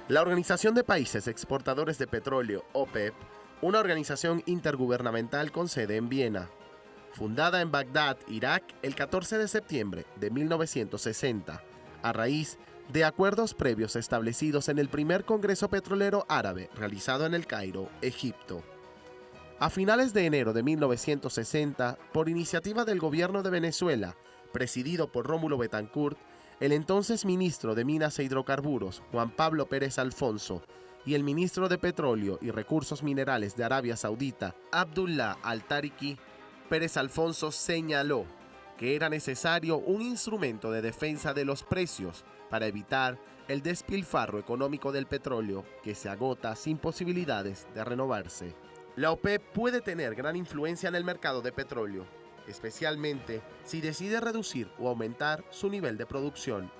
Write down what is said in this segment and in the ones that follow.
La Organización de Países Exportadores de Petróleo, OPEP, una organización intergubernamental con sede en Viena, fundada en Bagdad, Irak, el 14 de septiembre de 1960, a raíz de acuerdos previos establecidos en el primer Congreso Petrolero Árabe realizado en El Cairo, Egipto. A finales de enero de 1960, por iniciativa del gobierno de Venezuela, presidido por Rómulo Betancourt, el entonces ministro de Minas e Hidrocarburos, Juan Pablo Pérez Alfonso, y el ministro de Petróleo y Recursos Minerales de Arabia Saudita, Abdullah Al-Tariki, Pérez Alfonso señaló que era necesario un instrumento de defensa de los precios para evitar el despilfarro económico del petróleo que se agota sin posibilidades de renovarse. La OPEP puede tener gran influencia en el mercado de petróleo, especialmente si decide reducir o aumentar su nivel de producción.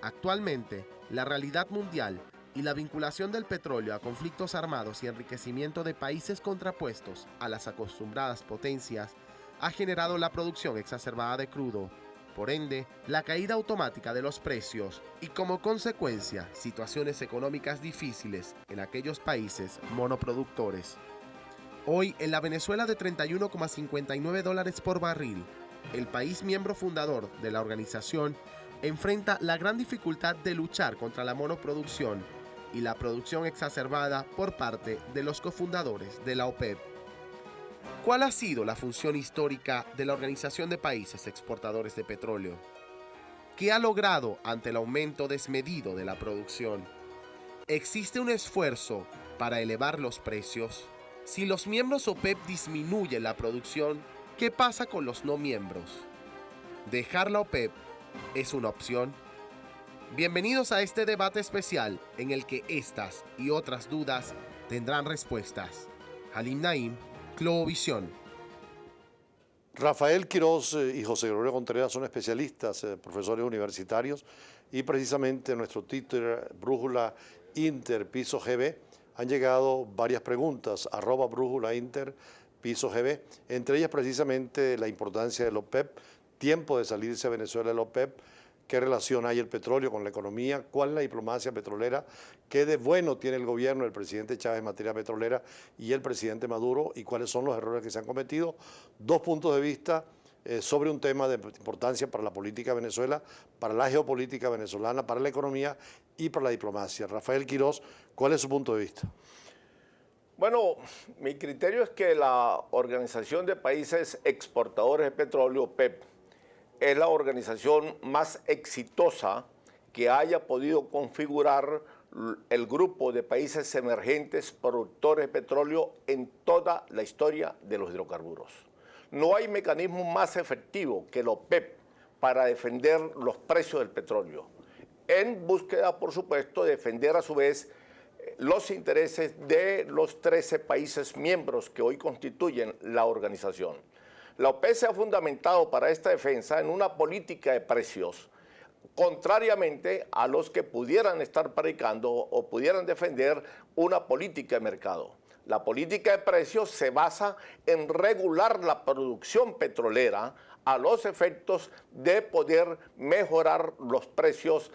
Actualmente, la realidad mundial y la vinculación del petróleo a conflictos armados y enriquecimiento de países contrapuestos a las acostumbradas potencias ha generado la producción exacerbada de crudo, por ende, la caída automática de los precios y como consecuencia, situaciones económicas difíciles en aquellos países monoproductores. Hoy, en la Venezuela de $31,59 por barril, el país miembro fundador de la organización enfrenta la gran dificultad de luchar contra la monoproducción y la producción exacerbada por parte de los cofundadores de la OPEP. ¿Cuál ha sido la función histórica de la Organización de Países Exportadores de Petróleo? ¿Qué ha logrado ante el aumento desmedido de la producción? ¿Existe un esfuerzo para elevar los precios? Si los miembros OPEP disminuyen la producción, ¿qué pasa con los no miembros? ¿Dejar la OPEP es una opción? Bienvenidos a este debate especial en el que estas y otras dudas tendrán respuestas. Halim Naim, Globovisión. Rafael Quiroz y José Gregorio Contreras son especialistas, profesores universitarios, y precisamente nuestro Twitter, Brújula Inter Piso GB, han llegado varias preguntas, @Brújula Inter Piso GB, entre ellas precisamente la importancia del OPEP, tiempo de salirse a Venezuela del OPEP, qué relación hay el petróleo con la economía, cuál es la diplomacia petrolera, qué de bueno tiene el gobierno del presidente Chávez en materia petrolera y el presidente Maduro y cuáles son los errores que se han cometido. Dos puntos de vista sobre un tema de importancia para la política de Venezuela, para la geopolítica venezolana, para la economía y para la diplomacia. Rafael Quiroz, ¿cuál es su punto de vista? Bueno, mi criterio es que la Organización de Países Exportadores de Petróleo, OPEP, es la organización más exitosa que haya podido configurar el grupo de países emergentes productores de petróleo en toda la historia de los hidrocarburos. No hay mecanismo más efectivo que la OPEP para defender los precios del petróleo, en búsqueda, por supuesto, de defender a su vez los intereses de los 13 países miembros que hoy constituyen la organización. La OPEP se ha fundamentado para esta defensa en una política de precios, contrariamente a los que pudieran estar predicando o pudieran defender una política de mercado. La política de precios se basa en regular la producción petrolera a los efectos de poder mejorar los precios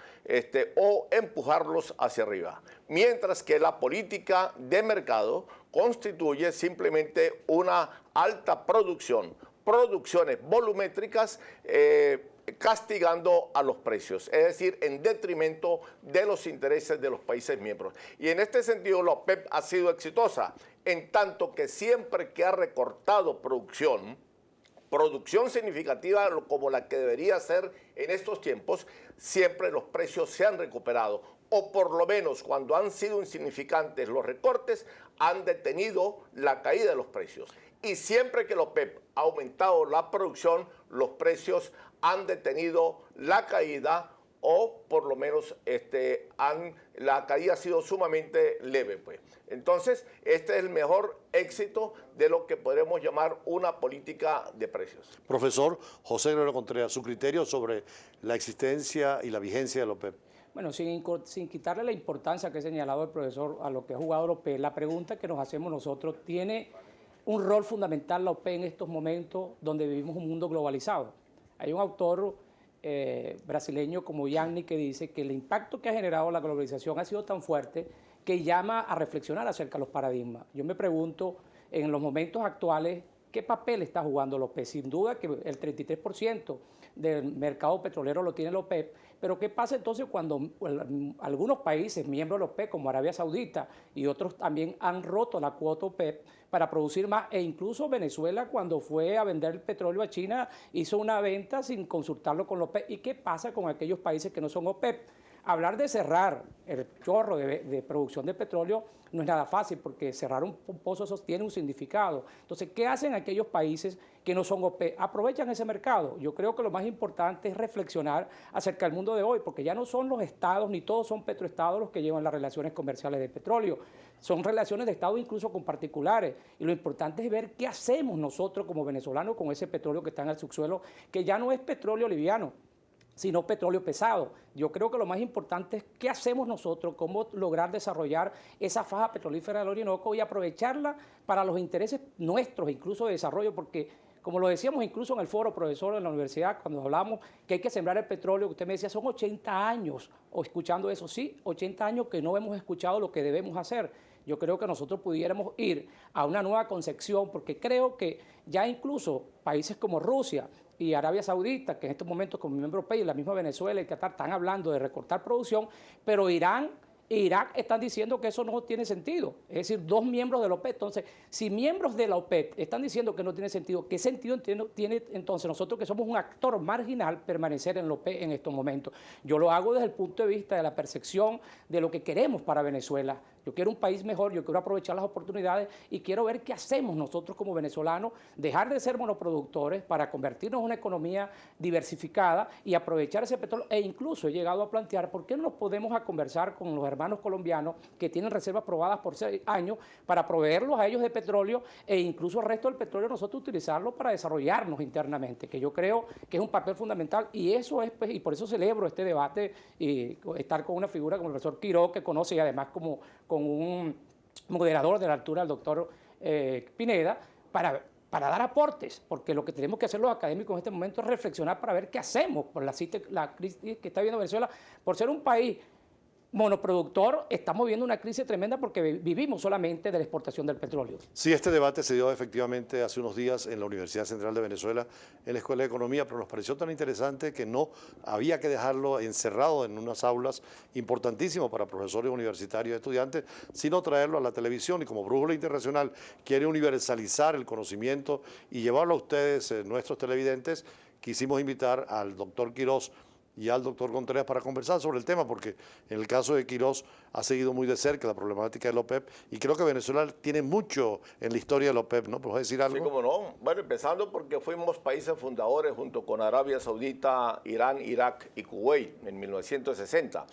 o empujarlos hacia arriba. Mientras que la política de mercado constituye simplemente una alta producción, producciones volumétricas castigando a los precios, es decir, en detrimento de los intereses de los países miembros. Y en este sentido la OPEP ha sido exitosa, en tanto que siempre que ha recortado producción significativa como la que debería ser en estos tiempos, siempre los precios se han recuperado, o por lo menos cuando han sido insignificantes los recortes, han detenido la caída de los precios. Y siempre que la OPEP ha aumentado la producción, los precios han detenido la caída o por lo menos la caída ha sido sumamente leve, pues. Entonces, este es el mejor éxito de lo que podemos llamar una política de precios. Profesor José Gregorio Contreras, su criterio sobre la existencia y la vigencia de la OPEP. Bueno, sin quitarle la importancia que ha señalado el profesor a lo que ha jugado la OPEP, la pregunta que nos hacemos nosotros, ¿tiene un rol fundamental la OPEP en estos momentos donde vivimos un mundo globalizado? Hay un autor brasileño como Yanni, que dice que el impacto que ha generado la globalización ha sido tan fuerte que llama a reflexionar acerca de los paradigmas. Yo me pregunto, en los momentos actuales, ¿qué papel está jugando la OPEP? Sin duda que el 33% del mercado petrolero lo tiene la OPEP, pero ¿qué pasa entonces cuando algunos países miembros de la OPEP, como Arabia Saudita y otros también han roto la cuota OPEP para producir más? E incluso Venezuela, cuando fue a vender el petróleo a China, hizo una venta sin consultarlo con la OPEP. ¿Y qué pasa con aquellos países que no son OPEP? Hablar de cerrar el chorro de producción de petróleo no es nada fácil, porque cerrar un pozo eso tiene un significado. Entonces, ¿qué hacen aquellos países que no son OPEP? Aprovechan ese mercado. Yo creo que lo más importante es reflexionar acerca del mundo de hoy, porque ya no son los estados, ni todos son petroestados los que llevan las relaciones comerciales de petróleo. Son relaciones de estado incluso con particulares. Y lo importante es ver qué hacemos nosotros como venezolanos con ese petróleo que está en el subsuelo, que ya no es petróleo liviano, sino petróleo pesado. Yo creo que lo más importante es qué hacemos nosotros, cómo lograr desarrollar esa faja petrolífera del Orinoco y aprovecharla para los intereses nuestros, incluso de desarrollo, porque como lo decíamos incluso en el foro, profesor, en la universidad, cuando hablamos que hay que sembrar el petróleo, usted me decía, son 80 años, o escuchando eso, sí, 80 años que no hemos escuchado lo que debemos hacer. Yo creo que nosotros pudiéramos ir a una nueva concepción, porque creo que ya incluso países como Rusia y Arabia Saudita, que en estos momentos como miembro europeo, y la misma Venezuela y Qatar están hablando de recortar producción, pero Irán e Irak están diciendo que eso no tiene sentido. Es decir, dos miembros de la OPEP. Entonces, si miembros de la OPEP están diciendo que no tiene sentido, ¿qué sentido tiene entonces nosotros, que somos un actor marginal, permanecer en la OPEP en estos momentos? Yo lo hago desde el punto de vista de la percepción de lo que queremos para Venezuela. Yo quiero un país mejor, yo quiero aprovechar las oportunidades y quiero ver qué hacemos nosotros como venezolanos, dejar de ser monoproductores para convertirnos en una economía diversificada y aprovechar ese petróleo. E incluso he llegado a plantear por qué no nos podemos a conversar con los hermanos colombianos que tienen reservas probadas por 6 años para proveerlos a ellos de petróleo e incluso el resto del petróleo nosotros utilizarlo para desarrollarnos internamente, que yo creo que es un papel fundamental. Y eso es, pues, y por eso celebro este debate y estar con una figura como el profesor Quiroz, que conoce, y además con un moderador de la altura, el doctor Pineda, para dar aportes, porque lo que tenemos que hacer los académicos en este momento es reflexionar para ver qué hacemos por la crisis que está viviendo Venezuela. Por ser un país monoproductor, estamos viviendo una crisis tremenda porque vivimos solamente de la exportación del petróleo. Sí, este debate se dio efectivamente hace unos días en la Universidad Central de Venezuela, en la Escuela de Economía, pero nos pareció tan interesante que no había que dejarlo encerrado en unas aulas, importantísimo para profesores universitarios y estudiantes, sino traerlo a la televisión. Y como Brújula Internacional quiere universalizar el conocimiento y llevarlo a ustedes, nuestros televidentes, quisimos invitar al doctor Quiroz y al doctor Contreras para conversar sobre el tema, porque en el caso de Quiroz ha seguido muy de cerca la problemática de la OPEP y creo que Venezuela tiene mucho en la historia de la OPEP, ¿no? ¿Puedes decir algo? Sí, cómo no. Bueno, empezando porque fuimos países fundadores junto con Arabia Saudita, Irán, Irak y Kuwait en 1960.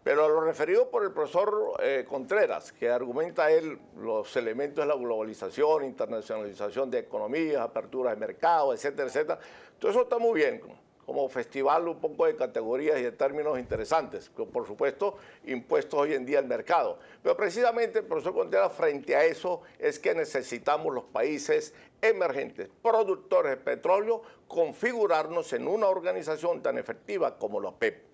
Pero a lo referido por el profesor Contreras, que argumenta él los elementos de la globalización, internacionalización de economías, apertura de mercado, etcétera, etcétera, todo eso está muy bien, como festival un poco de categorías y de términos interesantes, que por supuesto impuestos hoy en día al mercado. Pero precisamente el profesor Contreras, frente a eso, es que necesitamos los países emergentes, productores de petróleo, configurarnos en una organización tan efectiva como la OPEP.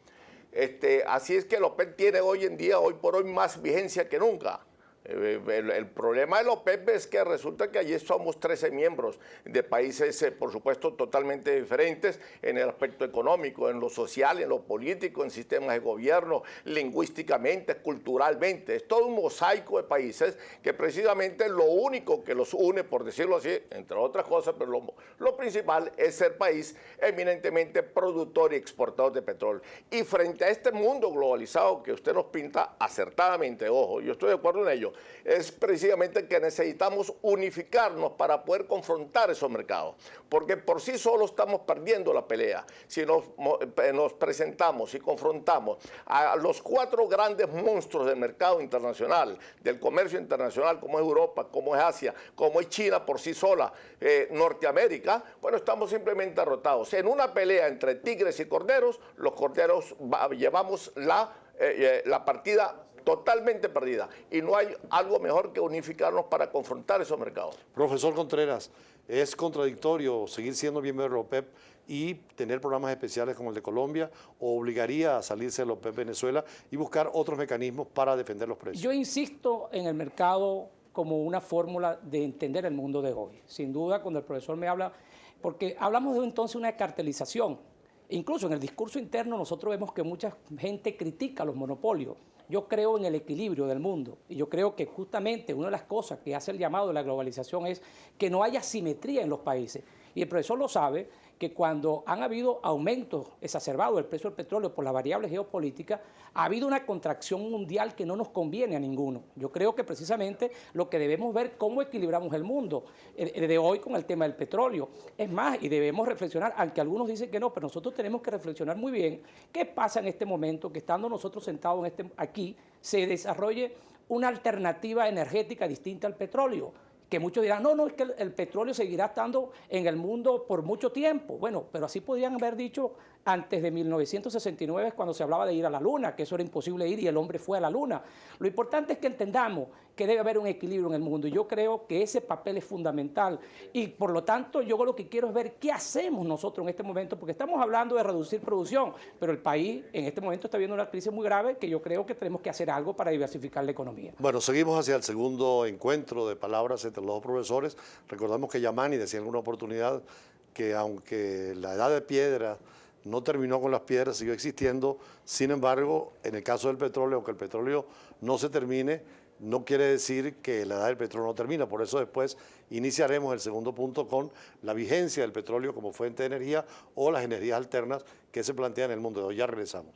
Así es que la OPEP tiene hoy en día, hoy por hoy, más vigencia que nunca. El problema de la OPEP es que resulta que allí somos 13 miembros de países, por supuesto, totalmente diferentes en el aspecto económico, en lo social, en lo político, en sistemas de gobierno, lingüísticamente, culturalmente. Es todo un mosaico de países que precisamente lo único que los une, por decirlo así, entre otras cosas, pero lo principal es ser país eminentemente productor y exportador de petróleo. Y frente a este mundo globalizado que usted nos pinta acertadamente, ojo, yo estoy de acuerdo en ello, es precisamente que necesitamos unificarnos para poder confrontar esos mercados, porque por sí solo estamos perdiendo la pelea. Si nos presentamos y confrontamos a los 4 grandes monstruos del mercado internacional, del comercio internacional, como es Europa, como es Asia, como es China por sí sola, Norteamérica, bueno, estamos simplemente derrotados. En una pelea entre tigres y corderos, los corderos llevamos la partida totalmente perdida, y no hay algo mejor que unificarnos para confrontar esos mercados. Profesor Contreras, ¿es contradictorio seguir siendo miembro de la OPEP y tener programas especiales como el de Colombia, o obligaría a salirse de la OPEP Venezuela y buscar otros mecanismos para defender los precios? Yo insisto en el mercado como una fórmula de entender el mundo de hoy. Sin duda, cuando el profesor me habla, porque hablamos de entonces una cartelización. Incluso en el discurso interno nosotros vemos que mucha gente critica los monopolios. Yo creo en el equilibrio del mundo y yo creo que justamente una de las cosas que hace el llamado de la globalización es que no haya simetría en los países. Y el profesor lo sabe, que cuando han habido aumentos exacerbados del precio del petróleo por las variables geopolíticas, ha habido una contracción mundial que no nos conviene a ninguno. Yo creo que precisamente lo que debemos ver cómo equilibramos el mundo de hoy con el tema del petróleo. Es más, y debemos reflexionar, aunque algunos dicen que no, pero nosotros tenemos que reflexionar muy bien qué pasa en este momento, que estando nosotros sentados aquí, se desarrolle una alternativa energética distinta al petróleo. Que muchos dirán, no, es que el petróleo seguirá estando en el mundo por mucho tiempo. Bueno, pero así podían haber dicho antes de 1969, cuando se hablaba de ir a la Luna, que eso era imposible ir y el hombre fue a la Luna. Lo importante es que entendamos que debe haber un equilibrio en el mundo y yo creo que ese papel es fundamental y por lo tanto yo lo que quiero es ver qué hacemos nosotros en este momento, porque estamos hablando de reducir producción, pero el país en este momento está viendo una crisis muy grave que yo creo que tenemos que hacer algo para diversificar la economía. Bueno, seguimos hacia el segundo encuentro de palabras entre los dos profesores. Recordamos que Yamani decía en alguna oportunidad que aunque la edad de piedra no terminó con las piedras, siguió existiendo. Sin embargo, en el caso del petróleo, aunque el petróleo no se termine, no quiere decir que la edad del petróleo no termina. Por eso después iniciaremos el segundo punto con la vigencia del petróleo como fuente de energía o las energías alternas que se plantean en el mundo de hoy. Ya regresamos.